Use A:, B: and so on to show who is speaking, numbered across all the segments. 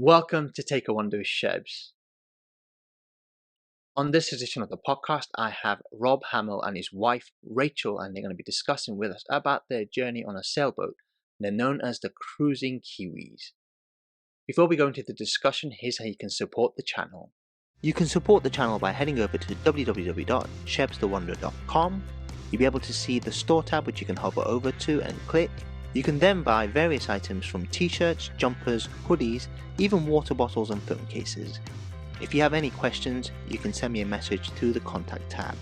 A: Welcome to Take a Wonder with Shebs. On this edition of the podcast, I have Rob Hamill and his wife Rachel, and they're going to be discussing with us about their journey on a sailboat. They're known as the Cruising Kiwis. Before we go into the discussion, here's how you can support the channel. You can support the channel by heading over to www.shebsthewonder.com. You'll be able to see the store tab, which you can hover over to and click. You can then buy various items from t-shirts, jumpers, hoodies, even water bottles and film cases. If you have any questions, you can send me a message through the contact tab.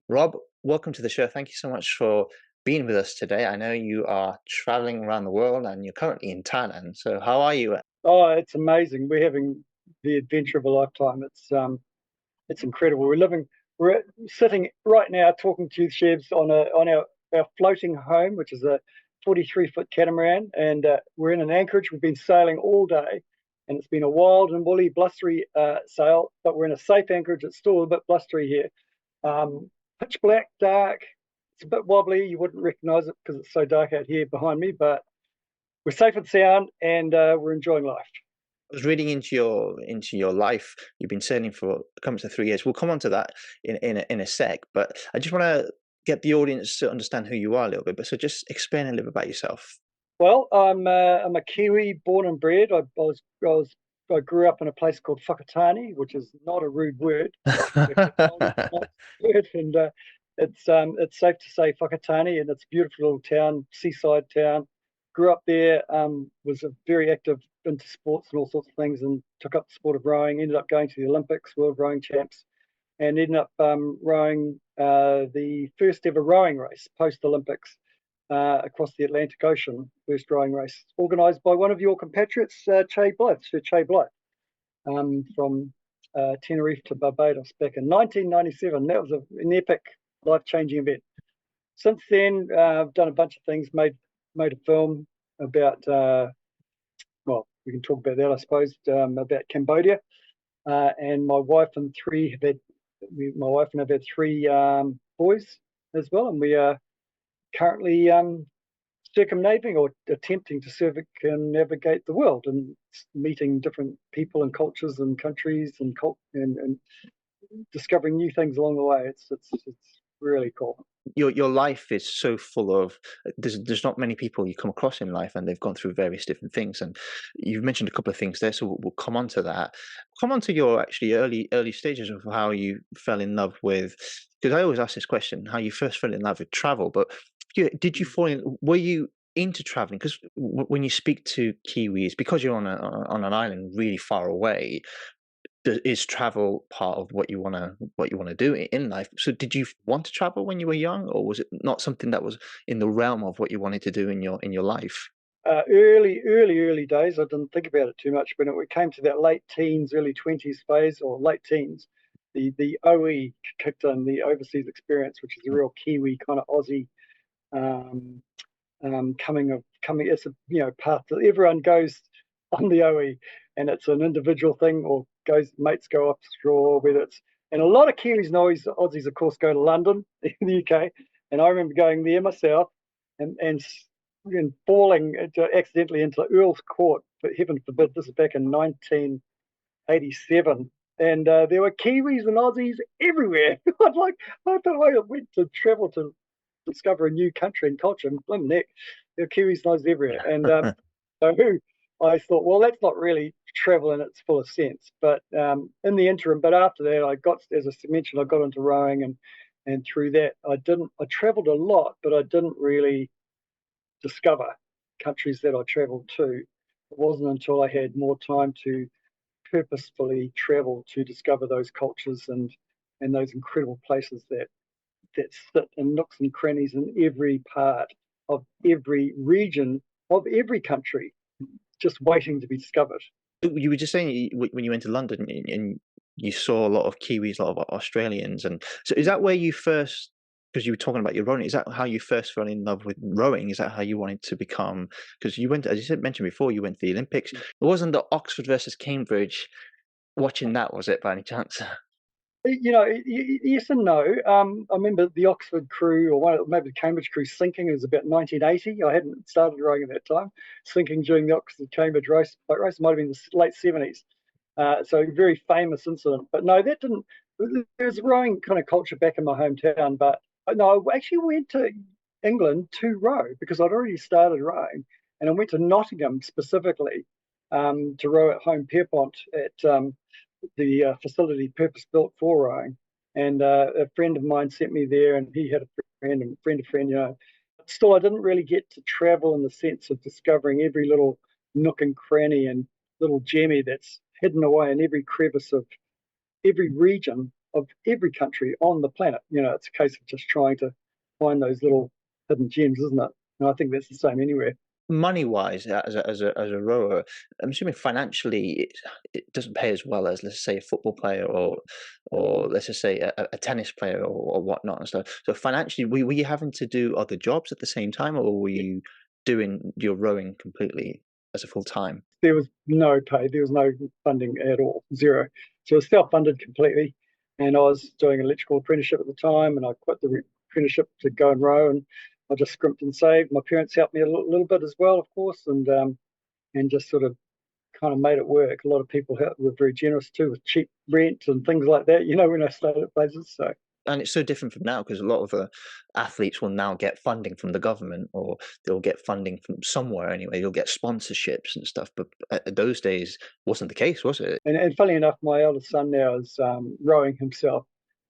A: Rob, welcome to the show. Thank you so much for being with us today. I know you are traveling around the world and you're currently in Thailand. So how are you?
B: Oh, it's amazing. We're having the adventure of a lifetime. It's incredible. We're sitting right now talking to you, Shebs, on our floating home, which is a 43-foot catamaran, and we're in an anchorage. We've been sailing all day, and it's been a wild and woolly, blustery sail, but we're in a safe anchorage. It's still a bit blustery here. Pitch black, dark. It's a bit wobbly. You wouldn't recognize it because it's so dark out here behind me, but we're safe and sound, and we're enjoying life.
A: I was reading into your life. You've been sailing for coming to 3 years. We'll come on to that in a sec, but I just want to get the audience to understand who you are a little bit. But so just explain a little bit about yourself.
B: Well, I'm a Kiwi, born and bred. I grew up in a place called Whakatane, which is not a rude word. And it's safe to say Whakatane, and it's a beautiful little town, seaside town. Grew up there, was very active into sports and all sorts of things, and took up the sport of rowing. Ended up going to the Olympics, World Rowing Champs, and ended up rowing the first ever rowing race post-Olympics across the Atlantic Ocean, first rowing race, organised by one of your compatriots, Sir Che Blythe, from Tenerife to Barbados back in 1997. That was an epic, life-changing event. Since then, I've done a bunch of things, made a film about, well, we can talk about that, I suppose, about Cambodia. And my wife and I have had three boys as well, and we are currently circumnavigating or attempting to circumnavigate the world and meeting different people and cultures and countries and discovering new things along the way. It's really cool.
A: Your life is so full of there's not many people you come across in life, and they've gone through various different things. And you've mentioned a couple of things there, so we'll come on to that. Come on to your actually early stages of how you fell in love with. Because I always ask this question: how you first fell in love with travel. But did you fall in? Were you into traveling? Because when you speak to Kiwis, because you're on an island really far away, is travel part of what you want to do in life? So did you want to travel when you were young, or was it not something that was in the realm of what you wanted to do in your life?
B: Early days, I didn't think about it too much. When it came to that late teens, early 20s phase, or late teens, the OE kicked in, the overseas experience, which is a real Kiwi kind of Aussie coming. It's a path that everyone goes on the OE, and it's an individual thing, or mates go offshore, and a lot of Kiwis and Aussies, of course, go to London in the UK. And I remember going there myself and falling accidentally into Earl's Court, but heaven forbid, this is back in 1987. And there were Kiwis and Aussies everywhere. I thought I went to travel to discover a new country and culture, and blim neck, there were Kiwis and Aussies everywhere. And so I thought, well, that's not really travel in its fullest sense. But in the interim, after that, as I mentioned, I got into rowing, and through that, I traveled a lot, but I didn't really discover countries that I traveled to. It wasn't until I had more time to purposefully travel to discover those cultures and those incredible places that sit in nooks and crannies in every part of every region of every country, just waiting to be discovered.
A: You were just saying when you went to London and you saw a lot of Kiwis, a lot of Australians, and so is that where you first? Because you were talking about your rowing, is that how you first fell in love with rowing? Is that how you wanted to become? Because you went, as you mentioned before, you went to the Olympics. It wasn't the Oxford versus Cambridge watching that, was it, by any chance?
B: Yes and no. I remember the Oxford crew, or maybe the Cambridge crew, sinking. It was about 1980. I hadn't started rowing at that time. Sinking during the Oxford Cambridge boat race might have been the late 70s. So a very famous incident. But no, that didn't. There's rowing kind of culture back in my hometown. But no, I actually went to England to row because I'd already started rowing, and I went to Nottingham specifically to row at Home Pierpont at the facility purpose built for rowing. And a friend of mine sent me there, and he had a friend and friend of friend, But still, I didn't really get to travel in the sense of discovering every little nook and cranny and little gemmy that's hidden away in every crevice of every region of every country on the planet. It's a case of just trying to find those little hidden gems, isn't it? And I think that's the same anywhere.
A: Money wise, as a rower, I'm assuming financially it doesn't pay as well as, let's say, a football player, or let's just say a tennis player, or whatnot and stuff. So financially, were you having to do other jobs at the same time, or were you doing your rowing completely as a full time?
B: There was no pay, there was no funding at all, zero. So it was self-funded completely. And I was doing an electrical apprenticeship at the time, and I quit the apprenticeship to go and row, and I just scrimped and saved. My parents helped me a little bit as well, of course, and just sort of kind of made it work. A lot of people were very generous too with cheap rent and things like that, when I started at places. So
A: And it's so different from now, because a lot of athletes will now get funding from the government, or they'll get funding from somewhere anyway. You'll get sponsorships and stuff, but those days wasn't the case, was it?
B: and funny enough, my eldest son now is rowing himself,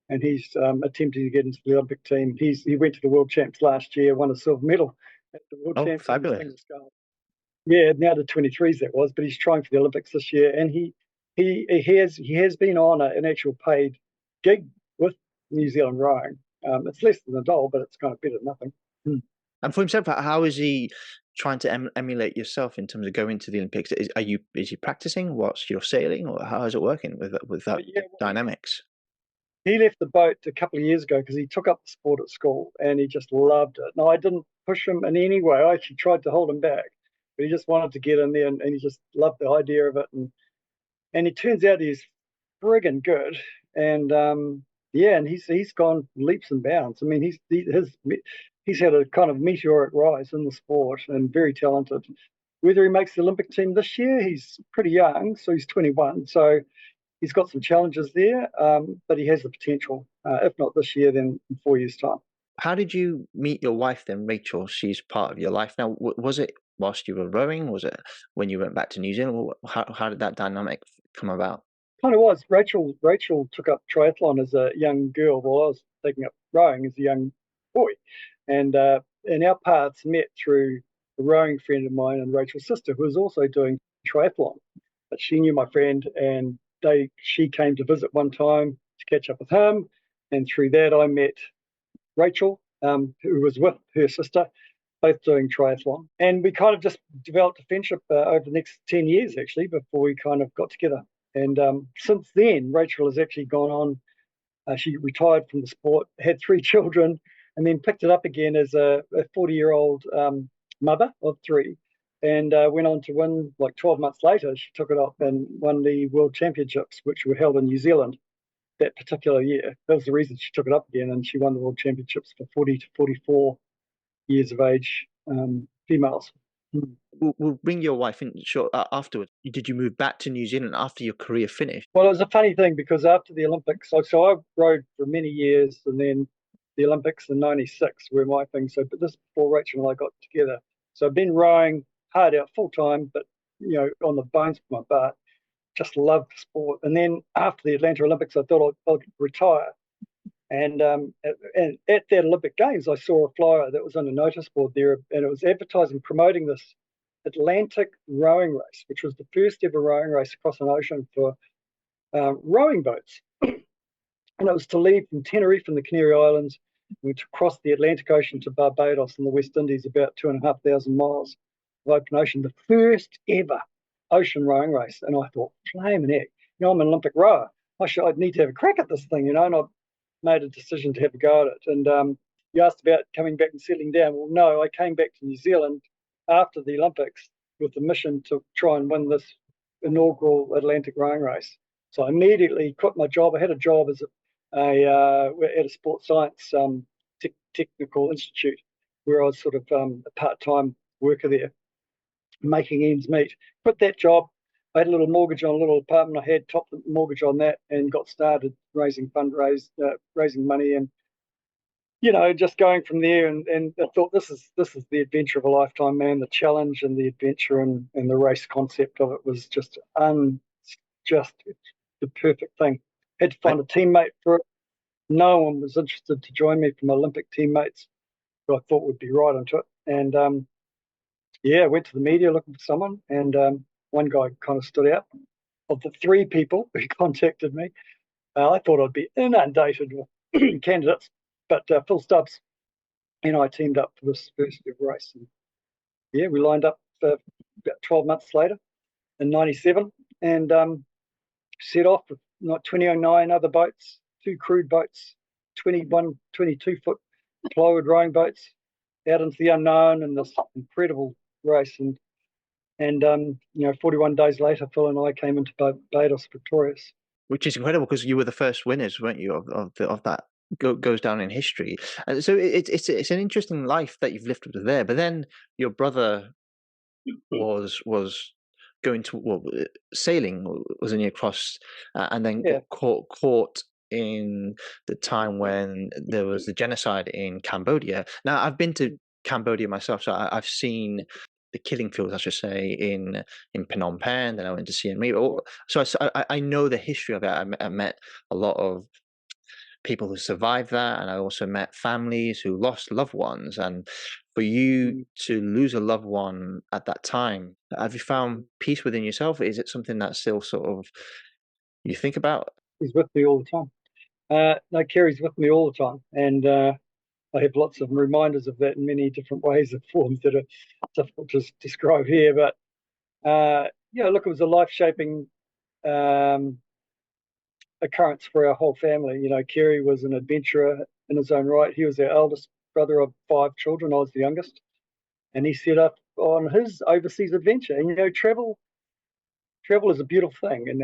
B: and he's attempting to get into the Olympic team. He went to the World Champs last year, won a silver medal at the World
A: Oh,
B: Champs in the
A: fabulous.
B: single sculls. Yeah, now the 23s that was, but he's trying for the Olympics this year, and he has been on an actual paid gig with New Zealand rowing. It's less than $1, but it's kind of better than nothing. Hmm.
A: And for himself, how is he trying to emulate yourself in terms of going to the Olympics? Is he practicing whilst you're sailing, or how is it working with that
B: Yeah, well,
A: dynamics?
B: he left the boat a couple of years ago because he took up the sport at school and he just loved it. No, I didn't push him in any way. I actually tried to hold him back, but he just wanted to get in there, and he just loved the idea of it. And it turns out he's friggin' good. And yeah, and he's gone leaps and bounds. I mean, he's had a kind of meteoric rise in the sport and very talented. Whether he makes the Olympic team this year, he's pretty young, so he's 21. So he's got some challenges there, but he has the potential. If not this year, then in 4 years' time.
A: How did you meet your wife then, Rachel? She's part of your life now. Was it whilst you were rowing? Was it when you went back to New Zealand? How did that dynamic come about?
B: Kind of was. Rachel took up triathlon as a young girl, while I was taking up rowing as a young boy, and our paths met through a rowing friend of mine and Rachel's sister, who was also doing triathlon. But she knew my friend, and she came to visit one time to catch up with him, and through that I met Rachel, who was with her sister, both doing triathlon. And we kind of just developed a friendship over the next 10 years, actually, before we kind of got together. And since then, Rachel has actually gone on. She retired from the sport, had 3 children, and then picked it up again as a 40-year-old mother of 3. And went on to win, like 12 months later, she took it up and won the World Championships, which were held in New Zealand that particular year. That was the reason she took it up again, and she won the World Championships for 40 to 44 years of age females.
A: We'll bring your wife in short afterwards. Did you move back to New Zealand after your career finished?
B: Well, it was a funny thing because after the Olympics, so I rode for many years, and then the Olympics in '96 were my thing. So, but this before Rachel and I got together. So I've been rowing hard out full time, but on the bones of my butt. Just loved the sport. And then after the Atlanta Olympics, I thought I'd retire. And at that Olympic Games, I saw a flyer that was on a notice board there, and it was advertising, promoting this Atlantic rowing race, which was the first ever rowing race across an ocean for rowing boats. And it was to leave from Tenerife in the Canary Islands, and to cross the Atlantic Ocean to Barbados in the West Indies, about 2,500 miles of open ocean, the first ever ocean rowing race. And I thought, flaming heck, I'm an Olympic rower. I'd need to have a crack at this thing, and I made a decision to have a go at it. And you asked about coming back and settling down. Well, no, I came back to New Zealand after the Olympics with the mission to try and win this inaugural Atlantic rowing race. So I immediately quit my job. I had a job as at a sports science technical institute, where I was sort of a part-time worker there, making ends meet. Quit that job. I had a little mortgage on a little apartment I had, topped the mortgage on that, and got started raising money, and just going from there. And I thought, this is the adventure of a lifetime, man. The challenge and the adventure and the race concept of it was just the perfect thing. Had to find a teammate for it. No one was interested to join me from Olympic teammates who I thought would be right into it. And I went to the media looking for someone, and one guy kind of stood out. Of the three people who contacted me, I thought I'd be inundated with candidates, but Phil Stubbs and I teamed up for this first ever race. And we lined up about 12 months later in '97, and set off with 2009 other boats, 2 crewed boats, 21, 22-foot plywood rowing boats, out into the unknown in this incredible race. And 41 days later, Phil and I came into Barbados victorious.
A: Which is incredible, because you were the first winners, weren't you, of that goes down in history. And so it's an interesting life that you've lived with there. But then your brother was going to sailing, wasn't he, across, and then got caught in the time when there was the genocide in Cambodia. Now, I've been to Cambodia myself, so I've seen the killing fields, I should say, in Phnom Penh. Then I went to Siem Reap. So I know the history of it. I met a lot of people who survived that, and I also met families who lost loved ones. And for you to lose a loved one at that time, have you found peace within yourself? Is it something that still sort of you think about?
B: He's with me all the time. No, Kerry's with me all the time, and I have lots of reminders of that in many different ways and forms that are difficult to describe here. But look, it was a life-shaping occurrence for our whole family. Kerry was an adventurer in his own right. He was our eldest brother of 5 children. I was the youngest, and he set up on his overseas adventure. And travel is a beautiful thing. And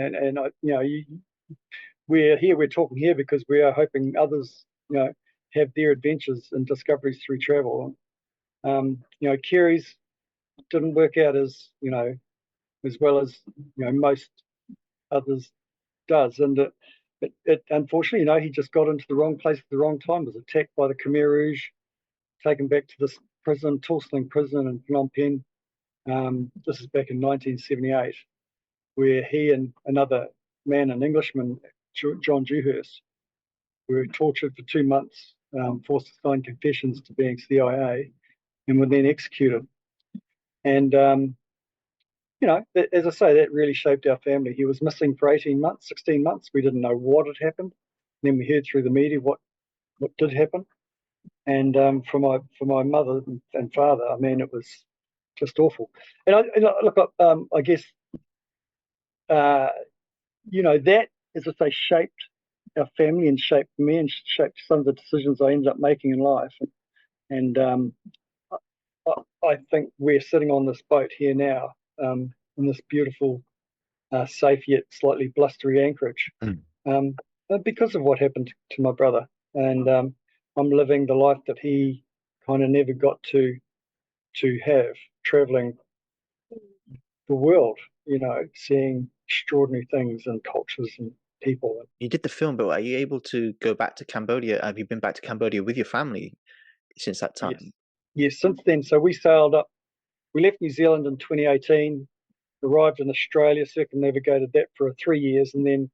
B: we're talking here because we are hoping others, have their adventures and discoveries through travel. Kerry's didn't work out as well as most others does, and it unfortunately, he just got into the wrong place at the wrong time. Was attacked by the Khmer Rouge, taken back to this prison, Tulsling prison in Phnom Penh. This is back in 1978, where he and another man, an Englishman, John Dewhurst, were tortured for 2 months, forced to sign confessions to being CIA, and were then executed. And as I say, that really shaped our family. He was missing for 18 months, 16 months. We didn't know what had happened. Then we heard through the media what did happen. And for my mother and father, I mean, it was just awful. And I guess that, as I say, shaped our family and shaped me and shaped some of the decisions I ended up making in life. And I think we're sitting on this boat here now, in this beautiful, safe yet slightly blustery anchorage, because of what happened to my brother. And I'm living the life that he kind of never got to have, traveling the world, seeing extraordinary things and cultures and people.
A: You did the film, but are you able to go back to Cambodia? Have you been back to Cambodia with your family since that time?
B: Yes, since then. So we sailed up. We left New Zealand in 2018, arrived in Australia, circumnavigated that for 3 years, and then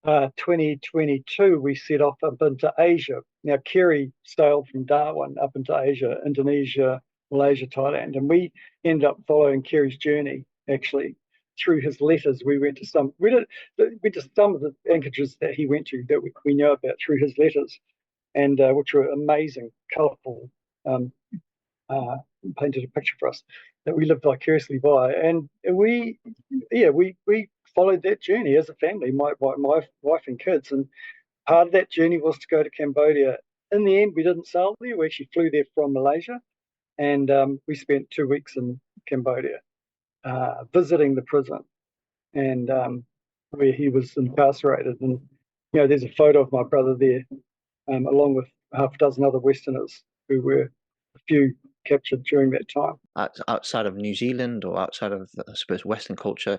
B: 2022 we set off up into Asia. Now, Kerry sailed from Darwin up into Asia, Indonesia, Malaysia, Thailand, and we ended up following Kerry's journey. Actually, through his letters, we went to some of the anchorages that he went to that we know about through his letters, and which were amazing, colourful, painted a picture for us that we lived vicariously by. And we followed that journey as a family, my wife and kids. And part of that journey was to go to Cambodia. In the end, we didn't sail there. We actually flew there from Malaysia, and we spent 2 weeks in Cambodia, visiting the prison, and where he was incarcerated. And there's a photo of my brother there, along with half a dozen other Westerners who were a few captured during that time.
A: Outside of New Zealand or outside of, I suppose, Western culture,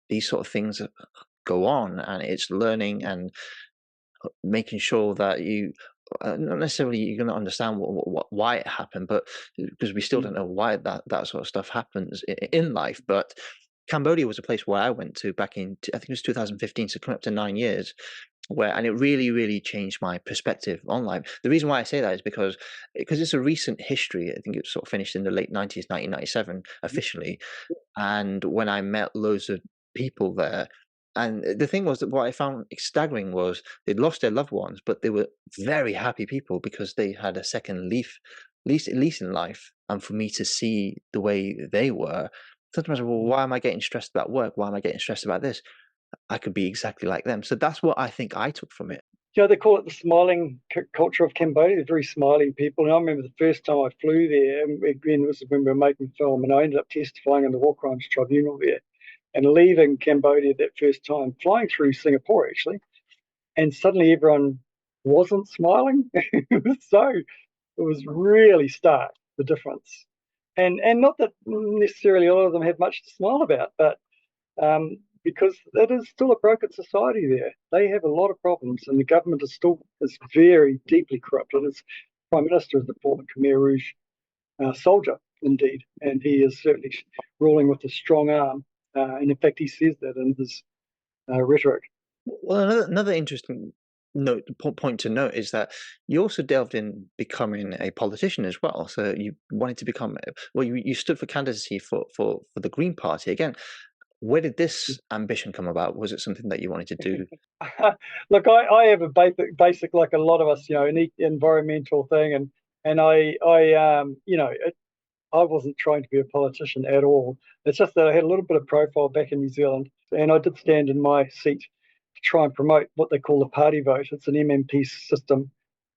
A: these sort of things go on, and it's learning and making sure that you not necessarily you're going to understand why it happened, but because we still don't know why that sort of stuff happens in life. But Cambodia was a place where I went to back in, I think it was 2015, so coming up to 9 years, and it really changed my perspective on life. The reason why I say that is because it's a recent history. I think it was sort of finished in the late 90s, 1997 officially, and when I met loads of people there. And the thing was that what I found staggering was they'd lost their loved ones, but they were very happy people because they had a second lease in life. And for me to see the way they were, sometimes, well, why am I getting stressed about work? Why am I getting stressed about this? I could be exactly like them. So that's what I think I took from it.
B: They call it the smiling culture of Cambodia. They're very smiling people. And I remember the first time I flew there, and again, this is when we were making film, and I ended up testifying in the War Crimes Tribunal there. And leaving Cambodia that first time, flying through Singapore actually, and suddenly everyone wasn't smiling. It was really stark, the difference. And not that necessarily a lot of them have much to smile about, but because it is still a broken society there. They have a lot of problems, and the government is very deeply corrupted. Its Prime Minister is the former Khmer Rouge soldier, indeed, and he is certainly ruling with a strong arm. And in fact, he says that in his rhetoric.
A: Well, another interesting point to note is that you also delved in becoming a politician as well. So you wanted to become, well, you stood for candidacy for the Green Party. Again, where did this ambition come about? Was it something that you wanted to do?
B: Look, I have a basic, like a lot of us, an environmental thing, and I wasn't trying to be a politician at all. It's just that I had a little bit of profile back in New Zealand, and I did stand in my seat to try and promote what they call the party vote. It's an MMP system.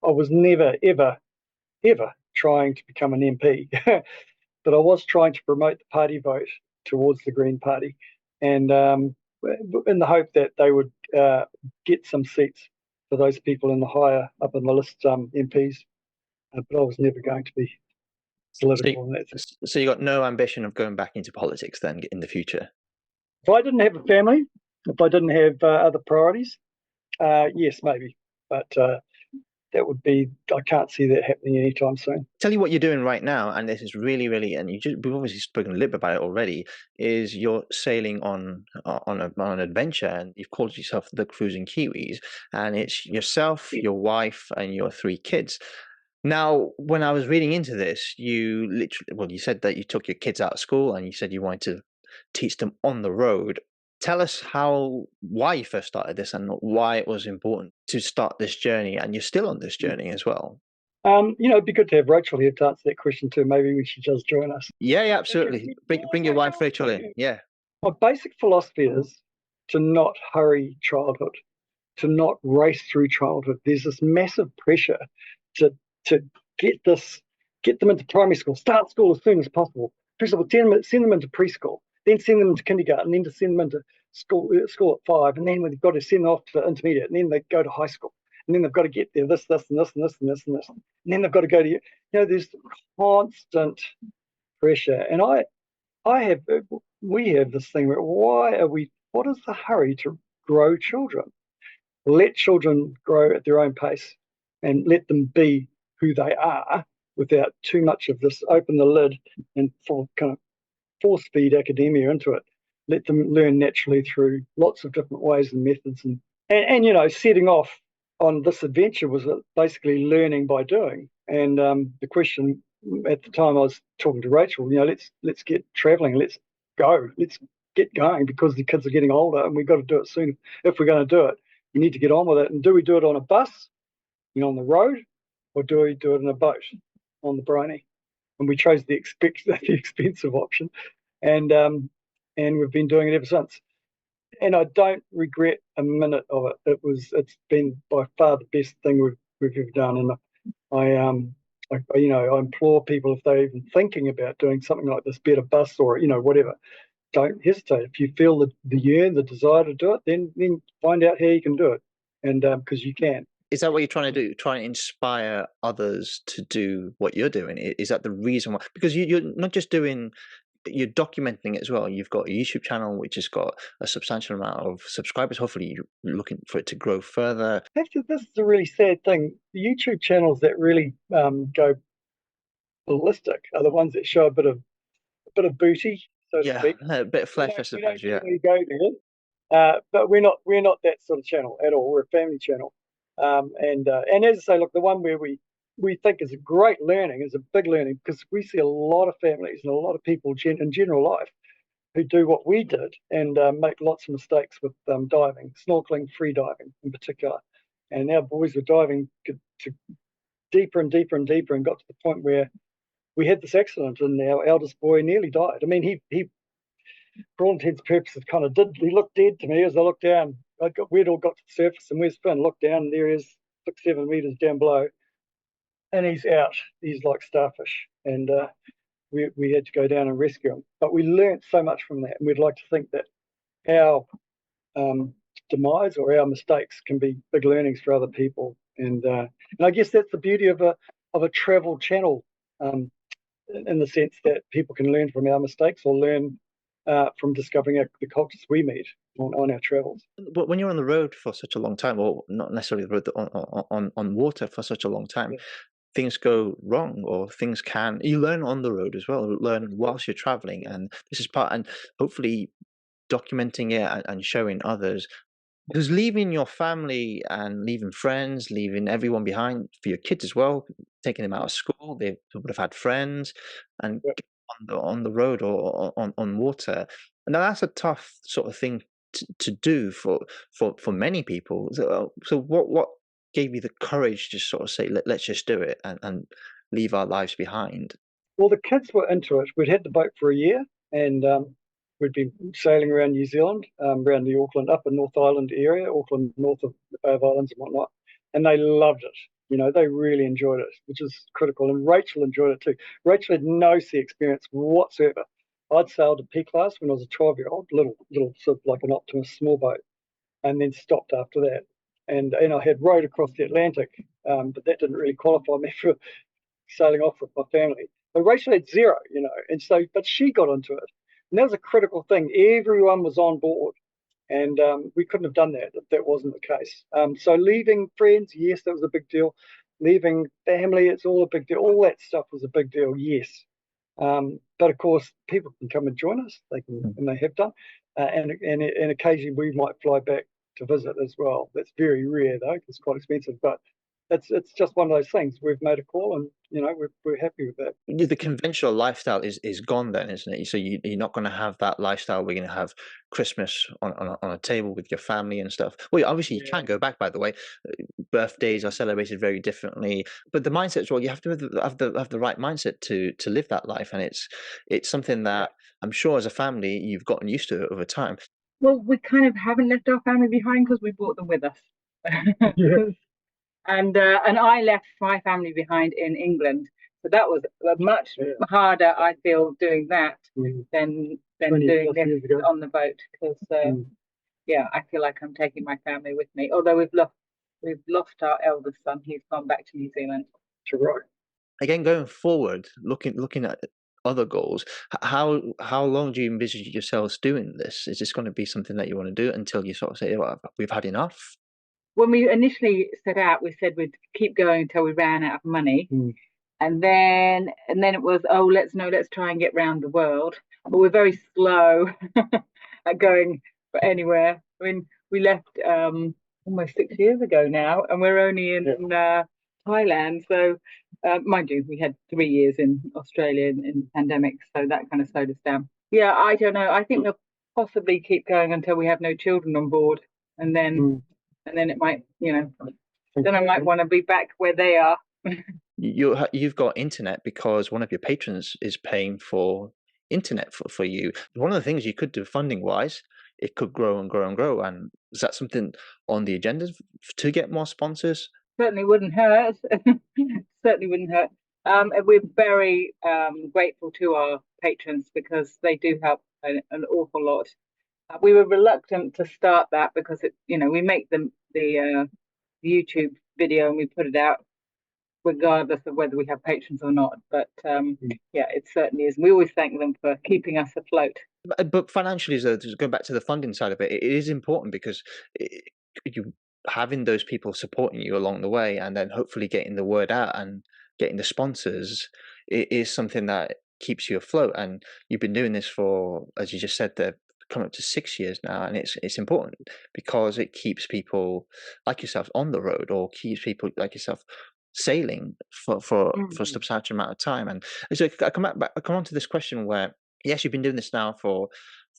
B: I was never, ever, ever trying to become an MP, but I was trying to promote the party vote towards the Green Party, and in the hope that they would get some seats for those people in the higher up in the list MPs. But I was never going to be political.
A: So you got no ambition of going back into politics then in the future?
B: If I didn't have a family, if I didn't have other priorities, yes, maybe. But that would be, I can't see that happening anytime soon.
A: Tell you what you're doing right now, and this is really, and we've obviously spoken a little bit about it already, is you're sailing on an adventure, and you've called yourself the Cruising Kiwis, and it's yourself, your wife, and your 3 kids. Now, when I was reading into this, you said that you took your kids out of school and you said you wanted to teach them on the road. Tell us why you first started this and why it was important to start this journey, and you're still on this journey as well.
B: It'd be good to have Rachel here to answer that question too. Maybe when she does join us.
A: Yeah, absolutely. Bring your wife Rachel in. Yeah.
B: My basic philosophy is to not hurry childhood, to not race through childhood. There's this massive pressure to get them into primary school, start school as soon as possible. First of all, send them into preschool, then send them into kindergarten, then to send them into school at 5, and then we've got to send them off to intermediate, and then they go to high school, and then they've got to get there this, and this, and this, and this, and this, and then they've got to go to there's constant pressure, and we have this thing where what is the hurry to grow children? Let children grow at their own pace and let them be who they are without too much of this open the lid and kind of force feed academia into it. Let them learn naturally through lots of different ways and methods. And setting off on this adventure was basically learning by doing. And the question at the time I was talking to Rachel, let's get traveling, let's go, let's get going, because the kids are getting older and we've got to do it soon. If we're going to do it, we need to get on with it. And do we do it on a bus, on the road, or do we do it in a boat on the briny? And we chose the expensive option, and we've been doing it ever since. And I don't regret a minute of it. It's been by far the best thing we've ever done. And I implore people, if they're even thinking about doing something like this, be it a bus or whatever, don't hesitate. If you feel the desire to do it, then find out how you can do it. and because you can.
A: Is that what you're trying to do? Try and inspire others to do what you're doing? Is that the reason why? Because you're not just doing, you're documenting it as well. You've got a YouTube channel which has got a substantial amount of subscribers. Hopefully, you're looking for it to grow further.
B: This is a really sad thing. The YouTube channels that really go ballistic are the ones that show a bit of booty, so to
A: Yeah,
B: speak.
A: a bit of
B: We
A: flesh, I
B: don't, we don't
A: suppose. Yeah.
B: generally go there, but we're not that sort of channel at all. We're a family channel, and as I say, look, the one where we think is a great learning, is a big learning, because we see a lot of families and a lot of people in general life who do what we did and make lots of mistakes with diving, snorkeling, free diving in particular. And our boys were diving to deeper and deeper and deeper, and got to the point where we had this accident, and our eldest boy nearly died. I mean, he for all intents and purposes, kind of did. He looked dead to me as I looked down. We'd all got to the surface, and where's Finn? Looked down, and there he is, 6-7 meters down below, and he's out. He's like starfish, and we had to go down and rescue him. But we learnt so much from that, and we'd like to think that our demise or our mistakes can be big learnings for other people. And I guess that's the beauty of a travel channel, in the sense that people can learn from our mistakes or learn from discovering the cultures we meet on our travels.
A: But when you're on the road for such a long time, or not necessarily the road, on water for such a long time,
B: Yeah.
A: things go wrong, or things can. You learn on the road as well. Learn whilst you're traveling, and this is part. And hopefully, documenting it and showing others. Because leaving your family and leaving friends, leaving everyone behind for your kids as well, taking them out of school, they would have had friends, and
B: Yeah.
A: on the road or on water. And that's a tough sort of thing to do for many people. So what gave you the courage to sort of say, let's just do it and leave our lives behind?
B: Well, the kids were into it. We'd had the boat for a year, and we'd been sailing around New Zealand, around the Auckland, Upper North Island area, Auckland, north of the Bay of Islands and whatnot, and they loved it. They really enjoyed it, which is critical. And Rachel enjoyed it too. Rachel had no sea experience whatsoever. I'd sailed a P class when I was a 12-year-old, little sort of like an Optimus small boat, and then stopped after that. And I had rowed across the Atlantic, but that didn't really qualify me for sailing off with my family. But Rachel had zero, and so, but she got into it. And that was a critical thing. Everyone was on board, and we couldn't have done that if that wasn't the case. So leaving friends, yes, that was a big deal. Leaving family, it's all a big deal. All that stuff was a big deal, yes. But of course, people can come and join us. They can, and they have done. And occasionally we might fly back to visit as well. That's very rare though. It's quite expensive, but it's just one of those things. We've made a call, and we're happy with that.
A: The conventional lifestyle is gone then, isn't it? So you're not going to have that lifestyle. We're going to have Christmas on a table with your family and stuff. Well, obviously you
B: Yeah.
A: can't go back, by the way. Birthdays are celebrated very differently, but the mindset as well. You have to have the right mindset to live that life, and it's something that I'm sure as a family you've gotten used to over time.
C: Well, we kind of haven't left our family behind because we brought them with us.
B: Yeah.
C: And I left my family behind in England, so that was much harder, I feel, doing that than
B: 20
C: doing
B: plus years
C: this
B: ago.
C: on the boat. Because I feel like I'm taking my family with me. Although we've lost our eldest son; he's gone back to New Zealand.
B: Right.
A: Again, going forward, looking at other goals, how long do you envisage yourselves doing this? Is this going to be something that you want to do until you sort of say, well, we've had enough?
C: When we initially set out, we said we'd keep going until we ran out of money, and then it was, let's try and get round the world. But we're very slow at going anywhere. I mean, we left almost 6 years ago now, and we're only in Thailand. So, mind you, we had 3 years in Australia in the pandemic, so that kind of slowed us down. Yeah, I don't know. I think we'll possibly keep going until we have no children on board, and then it might, then I might want to be back where they are.
A: You've got internet because one of your patrons is paying for internet for you. One of the things you could do funding wise, it could grow and grow and grow. And is that something on the agenda to get more sponsors?
C: Certainly wouldn't hurt. Certainly wouldn't hurt. We're very grateful to our patrons because they do help an awful lot. We were reluctant to start that because we make the the YouTube video and we put it out regardless of whether we have patrons or not. But yeah, it certainly is. We always thank them for keeping us afloat.
A: But financially, just going back to the funding side of it, it is important because you having those people supporting you along the way, and then hopefully getting the word out and getting the sponsors, it is something that keeps you afloat. And you've been doing this for, as you just said, they're coming up to 6 years now, and it's important because it keeps people like yourself on the road, or keeps people like yourself sailing for a substantial amount of time. And so I come on to this question where, yes, you've been doing this now for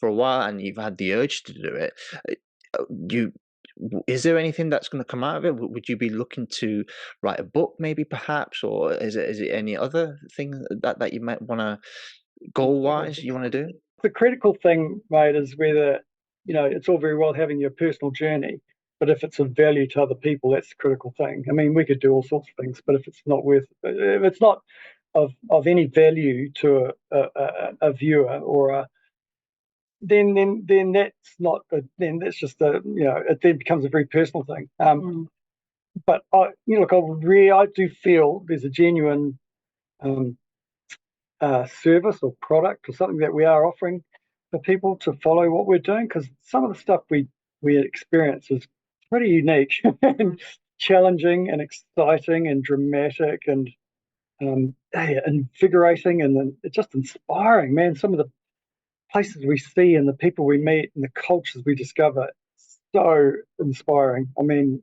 A: a while, and you've had the urge to do it. Is there anything that's going to come out of it? Would you be looking to write a book, maybe, perhaps, or is it any other thing that you might want to, goal-wise, you want to do?
B: The critical thing, mate, is whether, it's all very well having your personal journey, but if it's of value to other people, that's the critical thing. I mean, we could do all sorts of things, but if it's not of any value to a viewer or then that's not then that's just it then becomes a very personal thing. But I do feel there's a genuine service or product or something that we are offering for people to follow what we're doing, because some of the stuff we experience is pretty unique and challenging and exciting and dramatic and invigorating, and then it's just inspiring, man. Some of the places we see and the people we meet and the cultures we discover, so inspiring. I mean,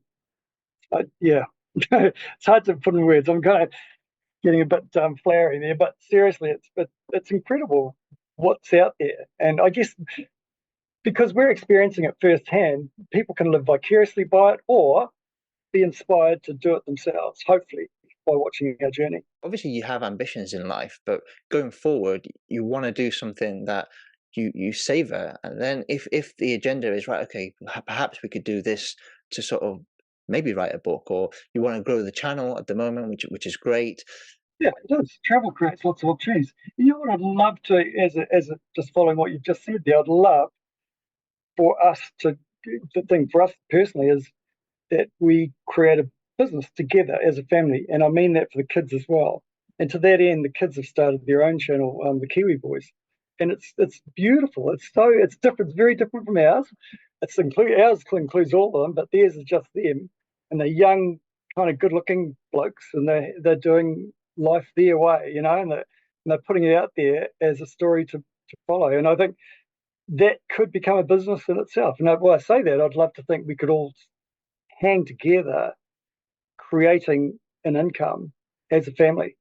B: yeah, it's hard to put in words. I'm kind of getting a bit flowery there, but seriously, it's incredible what's out there. And I guess because we're experiencing it firsthand, people can live vicariously by it or be inspired to do it themselves, hopefully, by watching our journey.
A: Obviously, you have ambitions in life, but going forward, you want to do something that you savor. And then if the agenda is right, okay, perhaps we could do this to sort of maybe write a book, or you want to grow the channel at the moment, which is great.
B: Yeah, it does. Travel creates lots of opportunities. You know what I'd love to, as a just following what you've just said there, I'd love for us to, the thing for us personally is that we create a business together as a family, and I mean that for the kids as well. And to that end, the kids have started their own channel, the Kiwi Boys, and it's beautiful. It's different. It's very different from ours. Ours includes all of them, but theirs is just them, and they're young, kind of good-looking blokes, and they're doing life their way, and they're putting it out there as a story to follow. And I think that could become a business in itself. And while I say that, I'd love to think we could all hang together, creating an income as a family,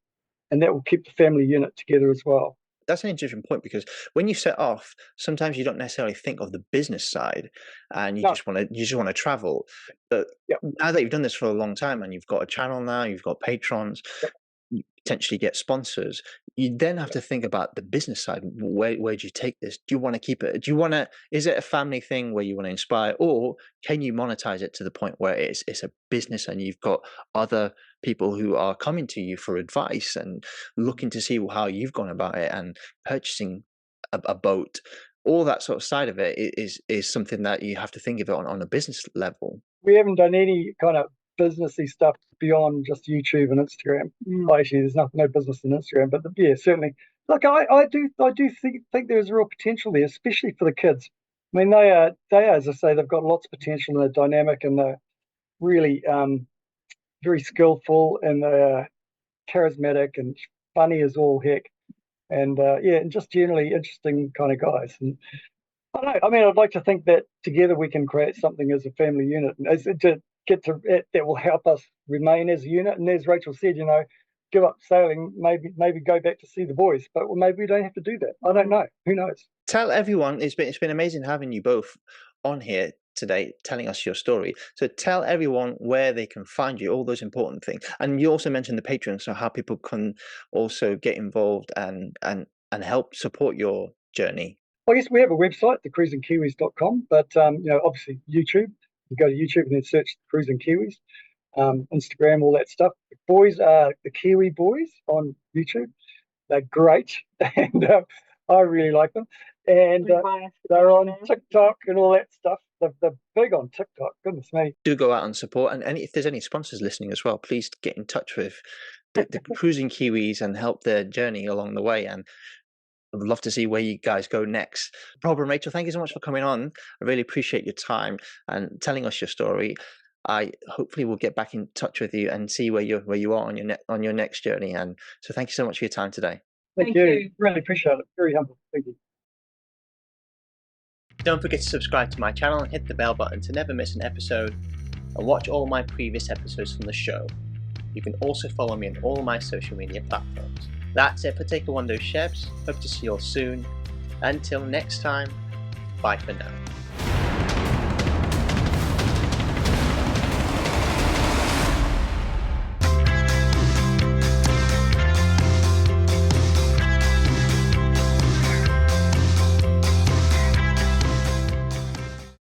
B: and that will keep the family unit together as well.
A: That's an interesting point, because when you set off, sometimes you don't necessarily think of the business side, and you just want to travel. But now that you've done this for a long time, and you've got a channel now, you've got patrons, you potentially get sponsors, you then have to think about the business side. Where do you take this? Do you want to keep it? Is it a family thing where you want to inspire, or can you monetize it to the point where it's a business and you've got other people who are coming to you for advice and looking to see how you've gone about it and purchasing a boat? All that sort of side of it is something that you have to think of it on a business level.
B: We haven't done any kind of businessy stuff beyond just YouTube and Instagram. Actually, there's no business in Instagram, but yeah, certainly. Like I do think there's real potential there, especially for the kids. I mean, they are, as I say, they've got lots of potential, and they're dynamic, and they're really very skillful, and they're charismatic and funny as all heck, and and just generally interesting kind of guys. And I don't know, I mean, I'd like to think that together we can create something as a family unit, and that will help us remain as a unit. And as Rachel said, give up sailing, maybe go back to see the boys, but maybe we don't have to do that. I don't know. Who knows?
A: Tell everyone, it's been amazing having you both on here today, telling us your story. So tell everyone where they can find you, all those important things. And you also mentioned the Patreon, so how people can also get involved and help support your journey.
B: Well, yes, we have a website, thecruisingkiwis.com, but obviously YouTube. You go to YouTube and then search Cruising Kiwis, Instagram, all that stuff. The boys are the Kiwi Boys on YouTube. They're great, and I really like them. And they're on TikTok and all that stuff. they're big on TikTok. Goodness me.
A: Do go out and support, and if there's any sponsors listening as well, please get in touch with the Cruising Kiwis and help their journey along the way. And I'd love to see where you guys go next. Rob and Rachel, thank you so much for coming on. I really appreciate your time and telling us your story. I hopefully will get back in touch with you and see where you are on your next journey. And so thank you so much for your time today.
B: Thank you. Really appreciate it. Very humble. Thank you.
A: Don't forget to subscribe to my channel and hit the bell button to never miss an episode, and watch all my previous episodes from the show. You can also follow me on all my social media platforms. That's it for Take a Wando Chefs. Hope to see you all soon. Until next time, bye for now.